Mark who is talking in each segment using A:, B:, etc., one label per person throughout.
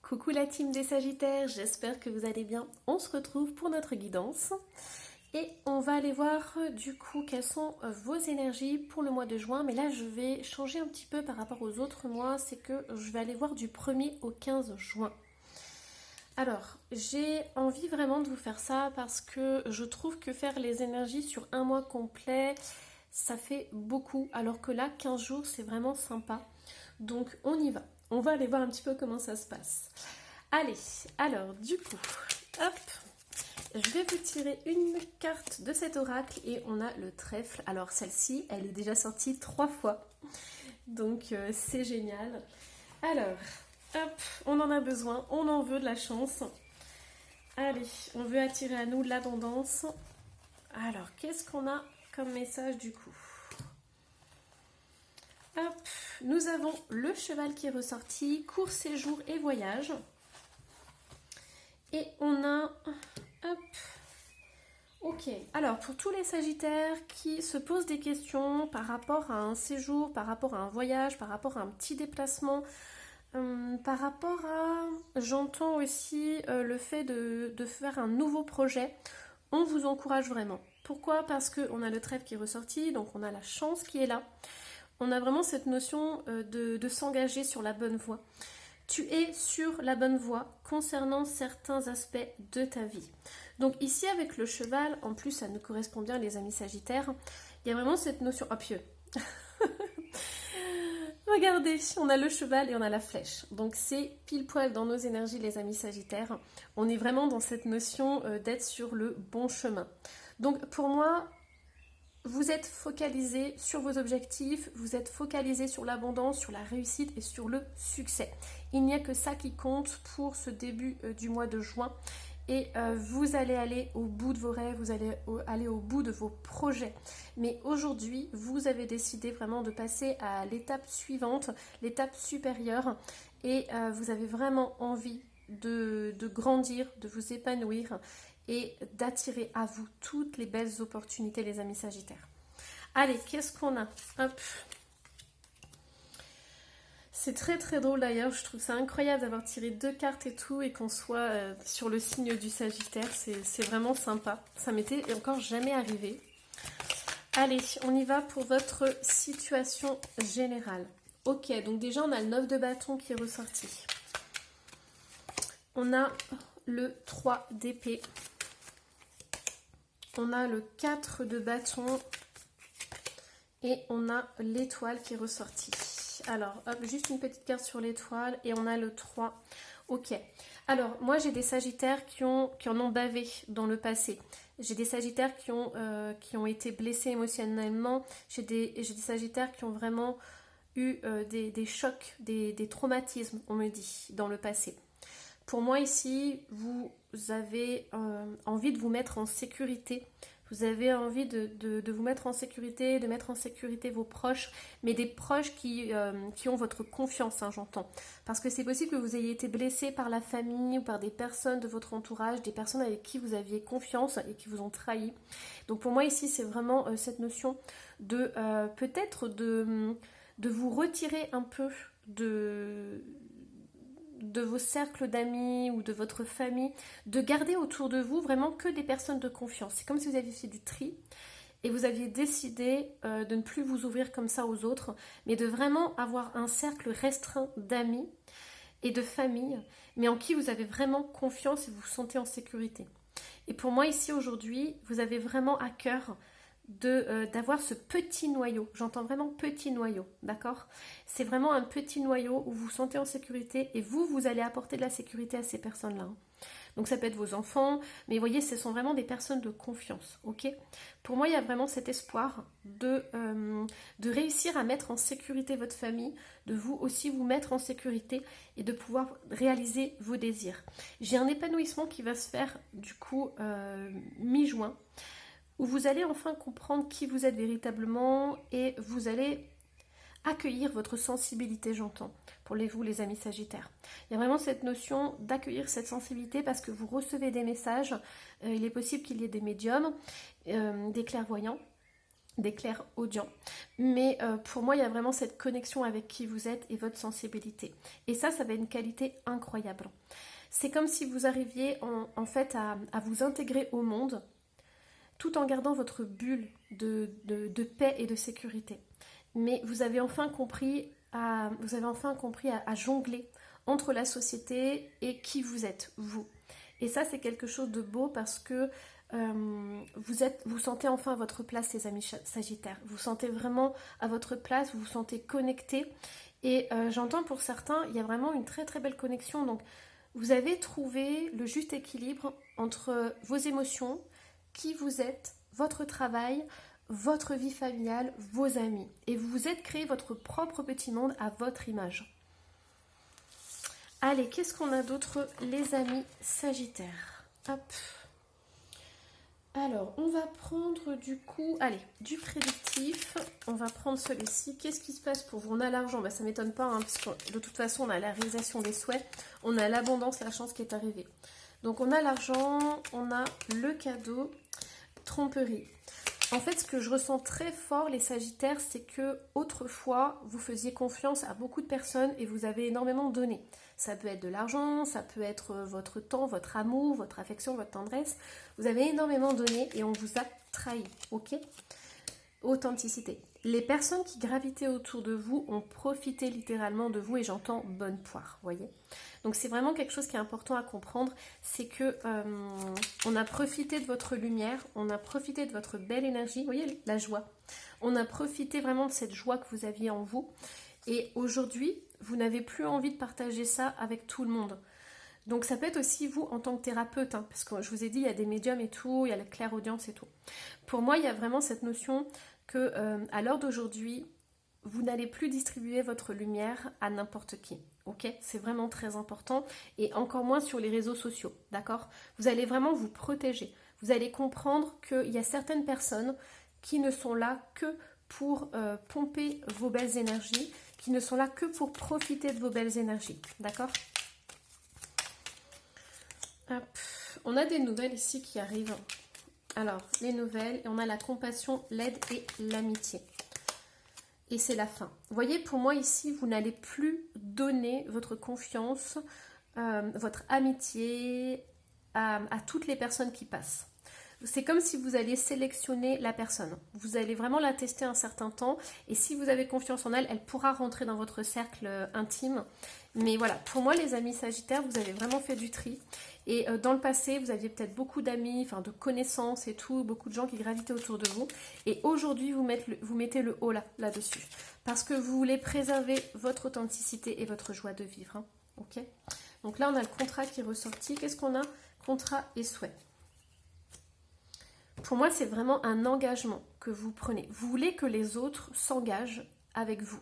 A: Coucou la team des Sagittaires, j'espère que vous allez bien. On se retrouve pour notre guidance et on va aller voir du coup quelles sont vos énergies pour le mois de juin. Mais là je vais changer un petit peu par rapport aux autres mois, c'est que je vais aller voir du 1er au 15 juin. Alors, j'ai envie vraiment de vous faire ça parce que je trouve que faire les énergies sur un mois complet, ça fait beaucoup. Alors que là, 15 jours, c'est vraiment sympa. Donc, on y va. On va aller voir un petit peu comment ça se passe. Allez, alors, du coup, hop, je vais vous tirer une carte de cet oracle et on a le trèfle. Alors, celle-ci, elle est déjà sortie 3 fois. Donc, c'est génial. Alors... hop, on en a besoin, on en veut de la chance. Allez, on veut attirer à nous l'abondance. Alors, qu'est-ce qu'on a comme message du coup? Hop, nous avons le cheval qui est ressorti, court séjour et voyage. Et on a... hop, ok. Alors, pour tous les sagittaires qui se posent des questions par rapport à un séjour, par rapport à un voyage, par rapport à un petit déplacement... par rapport à, j'entends aussi le fait de faire un nouveau projet, on vous encourage vraiment. Pourquoi? Parce qu'on a le trèfle qui est ressorti, donc on a la chance qui est là. On a vraiment cette notion de s'engager sur la bonne voie. Tu es sur la bonne voie concernant certains aspects de ta vie. Donc ici avec le cheval, en plus ça nous correspond bien les amis sagittaires, il y a vraiment cette notion... oh pieux. Regardez, on a le cheval et on a la flèche. Donc c'est pile poil dans nos énergies les amis sagittaires. On est vraiment dans cette notion d'être sur le bon chemin. Donc pour moi, vous êtes focalisé sur vos objectifs, vous êtes focalisé sur l'abondance, sur la réussite et sur le succès. Il n'y a que ça qui compte pour ce début du mois de juin. Et vous allez aller au bout de vos rêves, vous allez aller au bout de vos projets. Mais aujourd'hui, vous avez décidé vraiment de passer à l'étape suivante, l'étape supérieure. Et vous avez vraiment envie de grandir, de vous épanouir et d'attirer à vous toutes les belles opportunités, les amis sagittaires. Allez, qu'est-ce qu'on a? Hop. C'est très très drôle d'ailleurs, je trouve ça incroyable d'avoir tiré 2 cartes et tout et qu'on soit sur le signe du Sagittaire, c'est vraiment sympa. Ça m'était encore jamais arrivé. Allez, on y va pour votre situation générale. Ok, donc déjà on a le 9 de bâton qui est ressorti. On a le 3 d'épée. On a le 4 de bâton. Et on a l'étoile qui est ressortie. Alors, hop, juste une petite carte sur l'étoile et on a le 3. Ok. Alors, moi, j'ai des sagittaires qui en ont bavé dans le passé. J'ai des sagittaires qui ont été blessés émotionnellement. J'ai des sagittaires qui ont vraiment eu des chocs, des traumatismes, on me dit, dans le passé. Pour moi, ici, vous avez envie de vous mettre en sécurité. Vous avez envie de vous mettre en sécurité, de mettre en sécurité vos proches, mais des proches qui ont votre confiance, hein, j'entends. Parce que c'est possible que vous ayez été blessé par la famille ou par des personnes de votre entourage, des personnes avec qui vous aviez confiance et qui vous ont trahi. Donc pour moi ici, c'est vraiment cette notion de peut-être de vous retirer un peu de vos cercles d'amis ou de votre famille, de garder autour de vous vraiment que des personnes de confiance. C'est comme si vous aviez fait du tri et vous aviez décidé de ne plus vous ouvrir comme ça aux autres, mais de vraiment avoir un cercle restreint d'amis et de famille, mais en qui vous avez vraiment confiance et vous vous sentez en sécurité. Et pour moi ici aujourd'hui, vous avez vraiment à cœur d'avoir ce petit noyau, j'entends vraiment petit noyau, d'accord? C'est vraiment un petit noyau où vous vous sentez en sécurité et vous allez apporter de la sécurité à ces personnes-là. Donc ça peut être vos enfants, mais vous voyez, ce sont vraiment des personnes de confiance, ok? Pour moi, il y a vraiment cet espoir de réussir à mettre en sécurité votre famille, de vous aussi vous mettre en sécurité et de pouvoir réaliser vos désirs. J'ai un épanouissement qui va se faire du coup mi-juin, où vous allez enfin comprendre qui vous êtes véritablement et vous allez accueillir votre sensibilité, j'entends, pour vous les amis sagittaires. Il y a vraiment cette notion d'accueillir cette sensibilité parce que vous recevez des messages, il est possible qu'il y ait des médiums, des clairvoyants, des clairaudients. Mais pour moi, il y a vraiment cette connexion avec qui vous êtes et votre sensibilité. Et ça va être une qualité incroyable. C'est comme si vous arriviez en fait à vous intégrer au monde tout en gardant votre bulle de paix et de sécurité. Mais vous avez enfin compris à jongler entre la société et qui vous êtes, vous. Et ça, c'est quelque chose de beau parce que vous sentez enfin à votre place, les amis sagittaires. Vous sentez vraiment à votre place, vous vous sentez connecté. Et j'entends pour certains, il y a vraiment une très très belle connexion. Donc, vous avez trouvé le juste équilibre entre vos émotions, qui vous êtes, votre travail, votre vie familiale, vos amis. Et vous vous êtes créé votre propre petit monde à votre image. Allez, qu'est-ce qu'on a d'autre, les amis sagittaires? Hop. Alors, on va prendre du coup, allez, du prédictif. On va prendre celui-ci. Qu'est-ce qui se passe pour vous? On a l'argent, bah, ça ne m'étonne pas, hein, parce que de toute façon, on a la réalisation des souhaits, on a l'abondance, la chance qui est arrivée. Donc, on a l'argent, on a le cadeau, tromperie. En fait, ce que je ressens très fort, les sagittaires, c'est que autrefois, vous faisiez confiance à beaucoup de personnes et vous avez énormément donné. Ça peut être de l'argent, ça peut être votre temps, votre amour, votre affection, votre tendresse. Vous avez énormément donné et on vous a trahi, ok? Authenticité. Les personnes qui gravitaient autour de vous ont profité littéralement de vous et j'entends bonne poire, voyez. Donc c'est vraiment quelque chose qui est important à comprendre, c'est que on a profité de votre lumière, on a profité de votre belle énergie, vous voyez la joie. On a profité vraiment de cette joie que vous aviez en vous et aujourd'hui, vous n'avez plus envie de partager ça avec tout le monde. Donc ça peut être aussi vous en tant que thérapeute, hein, parce que je vous ai dit, il y a des médiums et tout, il y a la clairaudience et tout. Pour moi, il y a vraiment cette notion que à l'heure d'aujourd'hui, vous n'allez plus distribuer votre lumière à n'importe qui. Ok, c'est vraiment très important et encore moins sur les réseaux sociaux, d'accord? Vous allez vraiment vous protéger. Vous allez comprendre qu'il y a certaines personnes qui ne sont là que pour pomper vos belles énergies, qui ne sont là que pour profiter de vos belles énergies, d'accord? Hop. On a des nouvelles ici qui arrivent. Alors, les nouvelles, et on a la compassion, l'aide et l'amitié. Et c'est la fin. Vous voyez, pour moi ici, vous n'allez plus donner votre confiance, votre amitié à toutes les personnes qui passent. C'est comme si vous alliez sélectionner la personne. Vous allez vraiment la tester un certain temps. Et si vous avez confiance en elle, elle pourra rentrer dans votre cercle intime. Mais voilà, pour moi, les amis sagittaires, vous avez vraiment fait du tri. Et dans le passé, vous aviez peut-être beaucoup d'amis, enfin de connaissances et tout, beaucoup de gens qui gravitaient autour de vous. Et aujourd'hui, vous mettez le haut là-dessus. Parce que vous voulez préserver votre authenticité et votre joie de vivre. Hein. Ok. Donc là, on a le contrat qui est ressorti. Qu'est-ce qu'on a? Contrat et souhait. Pour moi, c'est vraiment un engagement que vous prenez. Vous voulez que les autres s'engagent avec vous.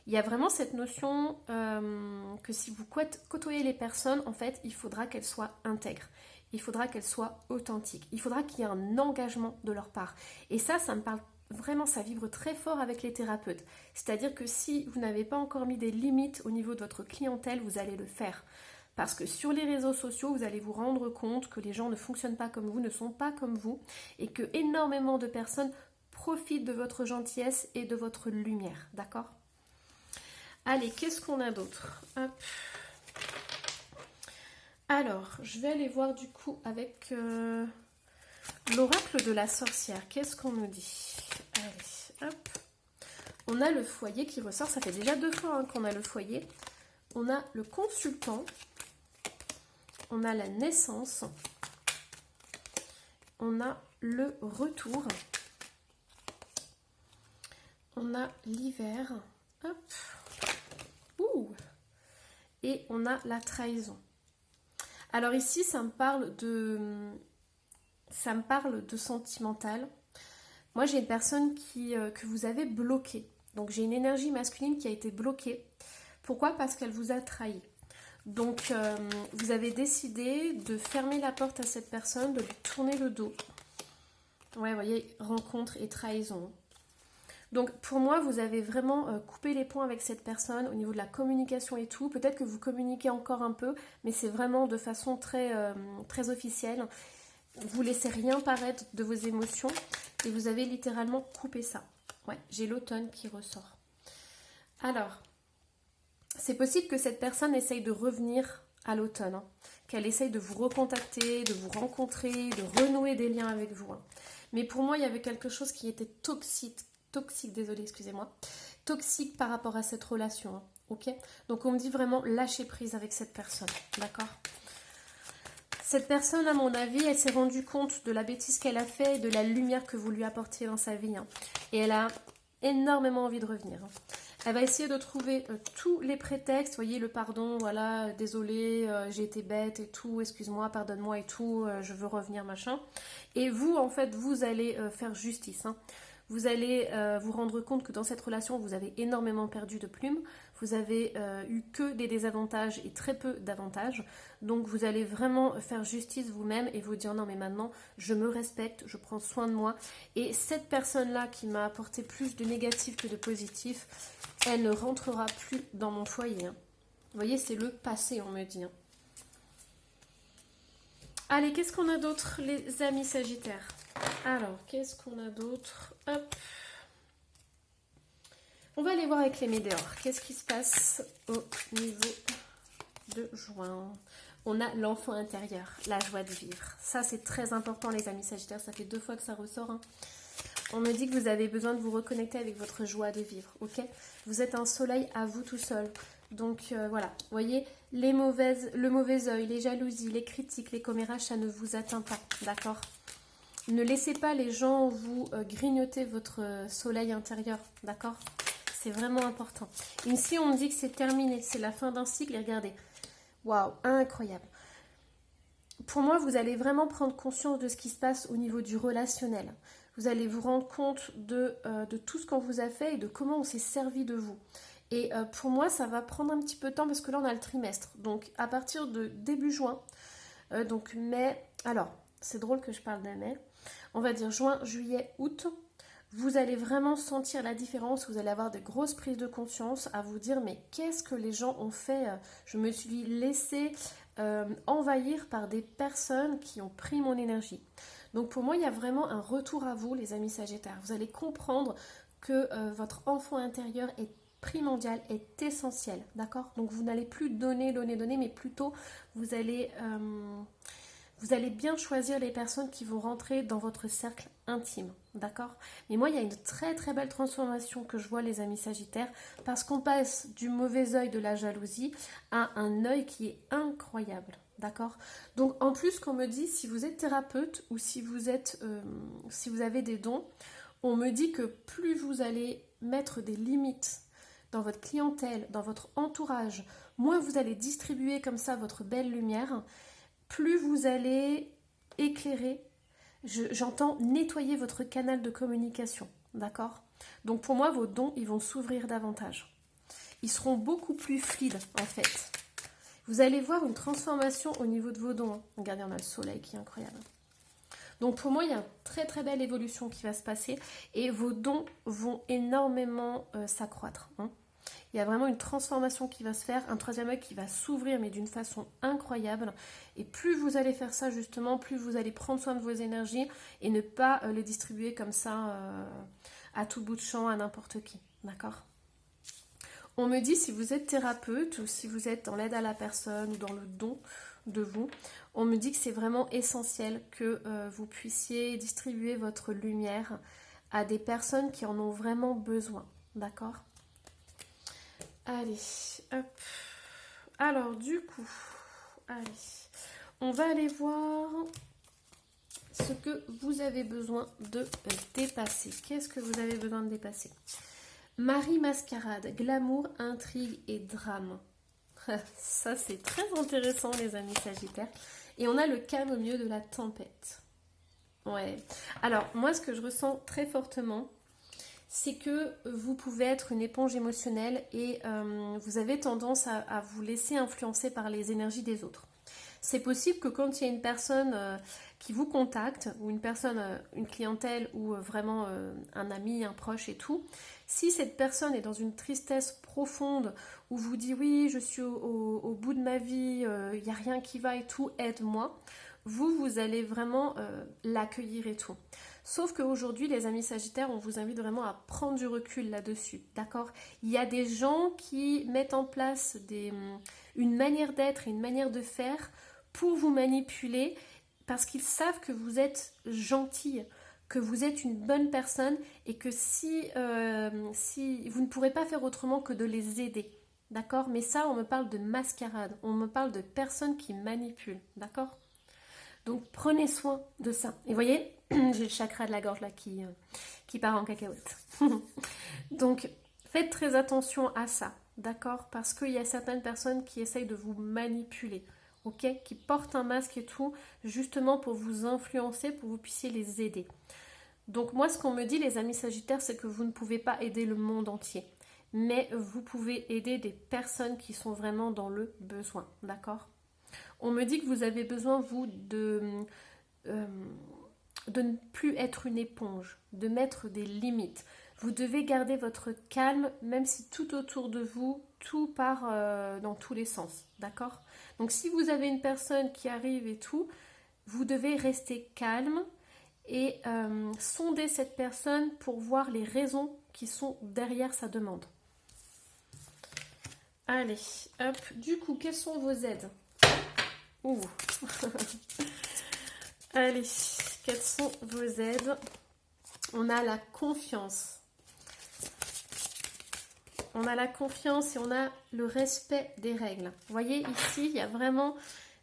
A: Il y a vraiment cette notion que si vous côtoyez les personnes, en fait, il faudra qu'elles soient intègres. Il faudra qu'elles soient authentiques. Il faudra qu'il y ait un engagement de leur part. Et ça me parle vraiment, ça vibre très fort avec les thérapeutes. C'est-à-dire que si vous n'avez pas encore mis des limites au niveau de votre clientèle, vous allez le faire. Parce que sur les réseaux sociaux, vous allez vous rendre compte que les gens ne fonctionnent pas comme vous, ne sont pas comme vous, et que énormément de personnes profitent de votre gentillesse et de votre lumière, d'accord? Allez, qu'est-ce qu'on a d'autre? Alors, je vais aller voir du coup avec l'oracle de la sorcière. Qu'est-ce qu'on nous dit? Allez, hop. On a le foyer qui ressort. Ça fait déjà 2 fois qu'on a le foyer. On a le consultant. On a la naissance. On a le retour. On a l'hiver. Hop. Ouh. Et on a la trahison. Alors ici, ça me parle de sentimental. Moi, j'ai une personne que vous avez bloquée. Donc, j'ai une énergie masculine qui a été bloquée. Pourquoi? Parce qu'elle vous a trahi. Donc, vous avez décidé de fermer la porte à cette personne, de lui tourner le dos. Ouais, vous voyez, rencontre et trahison. Donc, pour moi, vous avez vraiment coupé les ponts avec cette personne au niveau de la communication et tout. Peut-être que vous communiquez encore un peu, mais c'est vraiment de façon très, très officielle. vous laissez rien paraître de vos émotions et vous avez littéralement coupé ça. Ouais, j'ai l'automne qui ressort. Alors, c'est possible que cette personne essaye de revenir à l'automne, hein, qu'elle essaye de vous recontacter, de vous rencontrer, de renouer des liens avec vous. Hein. Mais pour moi, il y avait quelque chose qui était toxique, désolée, excusez-moi, toxique par rapport à cette relation. Hein, ok? Donc on me dit vraiment lâcher prise avec cette personne, d'accord? Cette personne, à mon avis, elle s'est rendue compte de la bêtise qu'elle a fait et de la lumière que vous lui apportiez dans sa vie. Hein. Et elle a énormément envie de revenir. Hein. Elle va essayer de trouver tous les prétextes, vous voyez, le pardon, voilà, désolé, j'ai été bête et tout, excuse-moi, pardonne-moi et tout, je veux revenir, machin. Et vous, en fait, vous allez faire justice. Hein. Vous allez vous rendre compte que dans cette relation, vous avez énormément perdu de plumes. Vous avez eu que des désavantages et très peu d'avantages. Donc vous allez vraiment faire justice vous-même et vous dire non mais maintenant je me respecte, je prends soin de moi. Et cette personne-là qui m'a apporté plus de négatif que de positif, elle ne rentrera plus dans mon foyer. Hein. Vous voyez, c'est le passé, on me dit. Hein. Allez, qu'est-ce qu'on a d'autre, les amis Sagittaires? Alors, qu'est-ce qu'on a d'autre? Hop. On va aller voir avec les météores. Qu'est-ce qui se passe au niveau de juin? On a l'enfant intérieur, la joie de vivre. Ça, c'est très important, les amis Sagittaires. Ça fait 2 fois que ça ressort. Hein. On me dit que vous avez besoin de vous reconnecter avec votre joie de vivre. Ok? Vous êtes un soleil à vous tout seul. Donc voilà, vous voyez, le mauvais œil, les jalousies, les critiques, les commérages, ça ne vous atteint pas, d'accord? Ne laissez pas les gens vous grignoter votre soleil intérieur, d'accord? C'est vraiment important. Ici, on me dit que c'est terminé, c'est la fin d'un cycle, et regardez, waouh, incroyable. Pour moi, vous allez vraiment prendre conscience de ce qui se passe au niveau du relationnel. Vous allez vous rendre compte de tout ce qu'on vous a fait et de comment on s'est servi de vous. Et pour moi, ça va prendre un petit peu de temps parce que là, on a le trimestre. Donc, à partir de début juin, donc mai, alors, c'est drôle que je parle de mai, on va dire juin, juillet, août, vous allez vraiment sentir la différence, vous allez avoir de grosses prises de conscience à vous dire, mais qu'est-ce que les gens ont fait? Je me suis laissée envahir par des personnes qui ont pris mon énergie. Donc pour moi, il y a vraiment un retour à vous, les amis Sagittaires. Vous allez comprendre que votre enfant intérieur est primordial, est essentiel, d'accord? Donc vous n'allez plus donner, mais plutôt vous allez bien choisir les personnes qui vont rentrer dans votre cercle intime, d'accord? Mais moi, il y a une très très belle transformation que je vois, les amis Sagittaires, parce qu'on passe du mauvais œil de la jalousie à un œil qui est incroyable, d'accord? Donc en plus, qu'on me dit, si vous êtes thérapeute ou si vous avez des dons, on me dit que plus vous allez mettre des limites dans votre clientèle, dans votre entourage, moins vous allez distribuer comme ça votre belle lumière, plus vous allez éclairer, j'entends nettoyer votre canal de communication, d'accord? Donc pour moi, vos dons, ils vont s'ouvrir davantage. Ils seront beaucoup plus fluides, en fait. Vous allez voir une transformation au niveau de vos dons. Hein. Regardez, on a le soleil qui est incroyable. Donc pour moi, il y a une très très belle évolution qui va se passer et vos dons vont énormément s'accroître. Hein. Il y a vraiment une transformation qui va se faire, un troisième œil qui va s'ouvrir mais d'une façon incroyable. Et plus vous allez faire ça justement, plus vous allez prendre soin de vos énergies et ne pas les distribuer comme ça à tout bout de champ à n'importe qui. D'accord ? On me dit si vous êtes thérapeute ou si vous êtes dans l'aide à la personne ou dans le don de vous, on me dit que c'est vraiment essentiel que vous puissiez distribuer votre lumière à des personnes qui en ont vraiment besoin. D'accord ? Allez, hop. Alors du coup, allez, on va aller voir ce que vous avez besoin de dépasser. Qu'est-ce que vous avez besoin de dépasser ? Marie Mascarade, glamour, intrigue et drame. Ça, c'est très intéressant, les amis Sagittaires. Et on a le calme au milieu de la tempête. Ouais. Alors, moi, ce que je ressens très fortement, c'est que vous pouvez être une éponge émotionnelle et vous avez tendance à vous laisser influencer par les énergies des autres. C'est possible que quand il y a une personne qui vous contacte, ou une personne, une clientèle, ou vraiment un ami, un proche et tout, si cette personne est dans une tristesse profonde, ou vous dit oui, je suis au bout de ma vie, il n'y a rien qui va et tout, aide-moi, vous allez vraiment l'accueillir et tout. Sauf qu'aujourd'hui, les amis Sagittaires, on vous invite vraiment à prendre du recul là-dessus, d'accord? Il y a des gens qui mettent en place une manière d'être et une manière de faire pour vous manipuler parce qu'ils savent que vous êtes gentille, que vous êtes une bonne personne et que si vous ne pourrez pas faire autrement que de les aider, d'accord? Mais ça, on me parle de mascarade, on me parle de personnes qui manipulent, d'accord? Donc prenez soin de ça. Et vous voyez, j'ai le chakra de la gorge là qui part en cacahuète. Donc faites très attention à ça, d'accord? Parce qu'il y a certaines personnes qui essayent de vous manipuler, ok? Qui portent un masque et tout, justement pour vous influencer, pour que vous puissiez les aider. Donc moi, ce qu'on me dit, les amis Sagittaires, c'est que vous ne pouvez pas aider le monde entier. Mais vous pouvez aider des personnes qui sont vraiment dans le besoin, d'accord? On me dit que vous avez besoin, vous, de ne plus être une éponge, de mettre des limites. Vous devez garder votre calme, même si tout autour de vous, tout part dans tous les sens, d'accord? Donc si vous avez une personne qui arrive et tout, vous devez rester calme et sonder cette personne pour voir les raisons qui sont derrière sa demande. Allez, hop, du coup, quelles sont vos aides? Ouh. Allez, quelles sont vos aides? On a la confiance. On a la confiance et on a le respect des règles. Vous voyez, ici, il y a vraiment...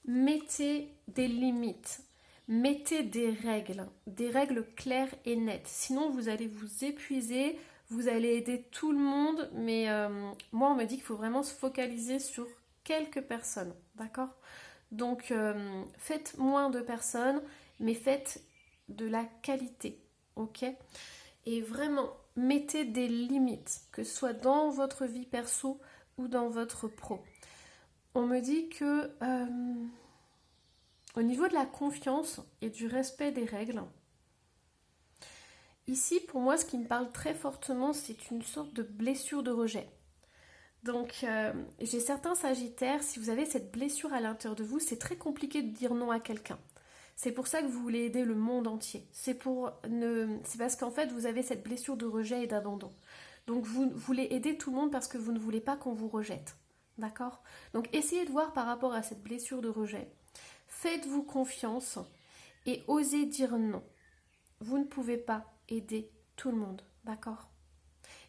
A: Mettez des limites. Mettez des règles claires et nettes. Sinon, vous allez vous épuiser, vous allez aider tout le monde. Mais moi, on me dit qu'il faut vraiment se focaliser sur quelques personnes. D'accord ? Donc, faites moins de personnes, mais faites de la qualité, ok? Et vraiment, mettez des limites, que ce soit dans votre vie perso ou dans votre pro. On me dit que au niveau de la confiance et du respect des règles, ici, pour moi, ce qui me parle très fortement, c'est une sorte de blessure de rejet. Donc, j'ai certains sagittaires, si vous avez cette blessure à l'intérieur de vous, c'est très compliqué de dire non à quelqu'un. C'est pour ça que vous voulez aider le monde entier. C'est parce qu'en fait, vous avez cette blessure de rejet et d'abandon. Donc, vous voulez aider tout le monde parce que vous ne voulez pas qu'on vous rejette. D'accord ? Donc, essayez de voir par rapport à cette blessure de rejet. Faites-vous confiance et osez dire non. Vous ne pouvez pas aider tout le monde. D'accord ?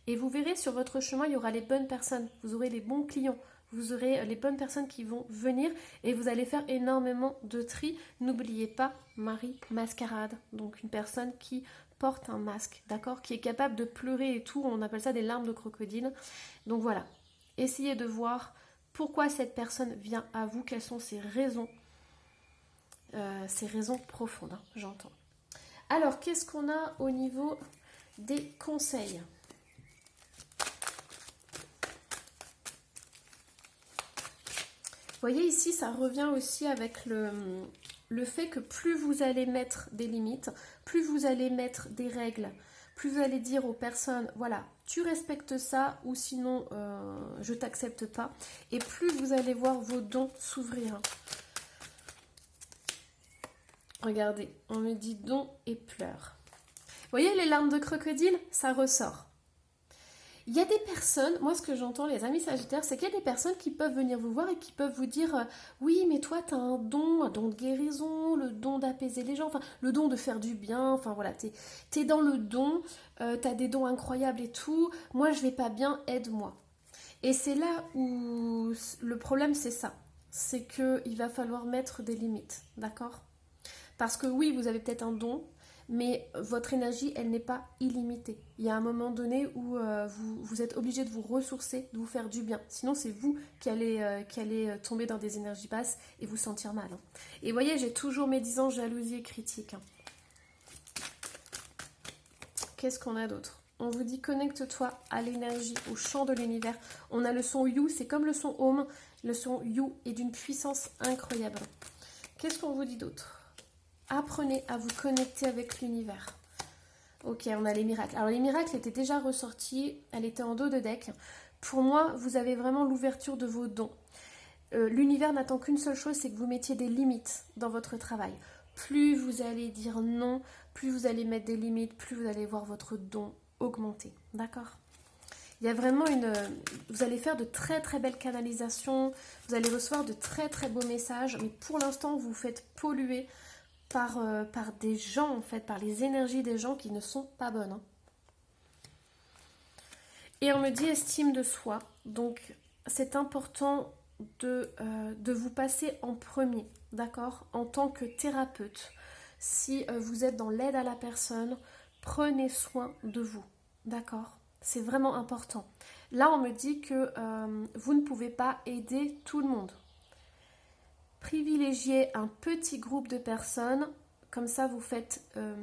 A: Et vous verrez sur votre chemin, il y aura les bonnes personnes, vous aurez les bons clients, vous aurez les bonnes personnes qui vont venir et vous allez faire énormément de tri. N'oubliez pas Marie Mascarade, donc une personne qui porte un masque, d'accord, qui est capable de pleurer et tout, on appelle ça des larmes de crocodile. Donc voilà, essayez de voir pourquoi cette personne vient à vous, quelles sont ses raisons profondes, hein, j'entends. Alors, qu'est-ce qu'on a au niveau des conseils ? Vous voyez ici, ça revient aussi avec le fait que plus vous allez mettre des limites, plus vous allez mettre des règles, plus vous allez dire aux personnes, voilà, tu respectes ça ou sinon je t'accepte pas. Et plus vous allez voir vos dons s'ouvrir. Regardez, on me dit dons et pleurs. Vous voyez les larmes de crocodile, ça ressort. Il y a des personnes, moi ce que j'entends les amis sagittaires, c'est qu'il y a des personnes qui peuvent venir vous voir et qui peuvent vous dire oui mais toi tu as un don de guérison, le don d'apaiser les gens, enfin le don de faire du bien, enfin voilà, t'es dans le don, t'as des dons incroyables et tout, moi je vais pas bien, aide-moi. Et c'est là où le problème c'est ça, c'est qu'il va falloir mettre des limites, d'accord ? Parce que oui, vous avez peut-être un don, mais votre énergie, elle n'est pas illimitée. Il y a un moment donné où vous êtes obligé de vous ressourcer, de vous faire du bien. Sinon, c'est vous qui allez tomber dans des énergies basses et vous sentir mal. Hein. Et vous voyez, j'ai toujours médisance, jalousie et critique. Hein. Qu'est-ce qu'on a d'autre ? On vous dit connecte-toi à l'énergie, au champ de l'univers. On a le son You, c'est comme le son Home. Le son You est d'une puissance incroyable. Qu'est-ce qu'on vous dit d'autre ? Apprenez à vous connecter avec l'univers. Ok, on a les miracles. Alors les miracles étaient déjà ressortis, elle était en dos de deck. Pour moi, vous avez vraiment l'ouverture de vos dons. l'univers n'attend qu'une seule chose, c'est que vous mettiez des limites dans votre travail. Plus vous allez dire non, plus vous allez mettre des limites, plus vous allez voir votre don augmenter. D'accord ? Il y a vraiment vous allez faire de très très belles canalisations, vous allez recevoir de très très beaux messages, mais pour l'instant vous vous faites polluer par des gens en fait, par les énergies des gens qui ne sont pas bonnes. Hein. Et on me dit estime de soi, donc c'est important de vous passer en premier, d'accord ? En tant que thérapeute, si vous êtes dans l'aide à la personne, prenez soin de vous, d'accord ? C'est vraiment important. Là, on me dit que vous ne pouvez pas aider tout le monde. Privilégiez un petit groupe de personnes, comme ça vous faites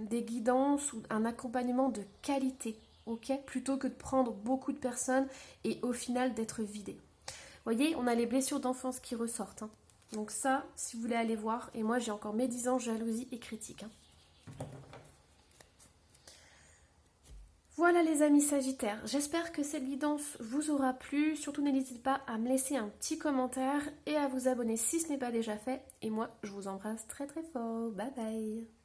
A: des guidances ou un accompagnement de qualité, ok ? Plutôt que de prendre beaucoup de personnes et au final d'être vidé. Vous voyez, on a les blessures d'enfance qui ressortent. Hein. Donc ça, si vous voulez aller voir, et moi j'ai encore médisance, jalousie et critique. Hein. Voilà les amis Sagittaires, j'espère que cette guidance vous aura plu. Surtout n'hésitez pas à me laisser un petit commentaire et à vous abonner si ce n'est pas déjà fait. Et moi, je vous embrasse très très fort. Bye bye.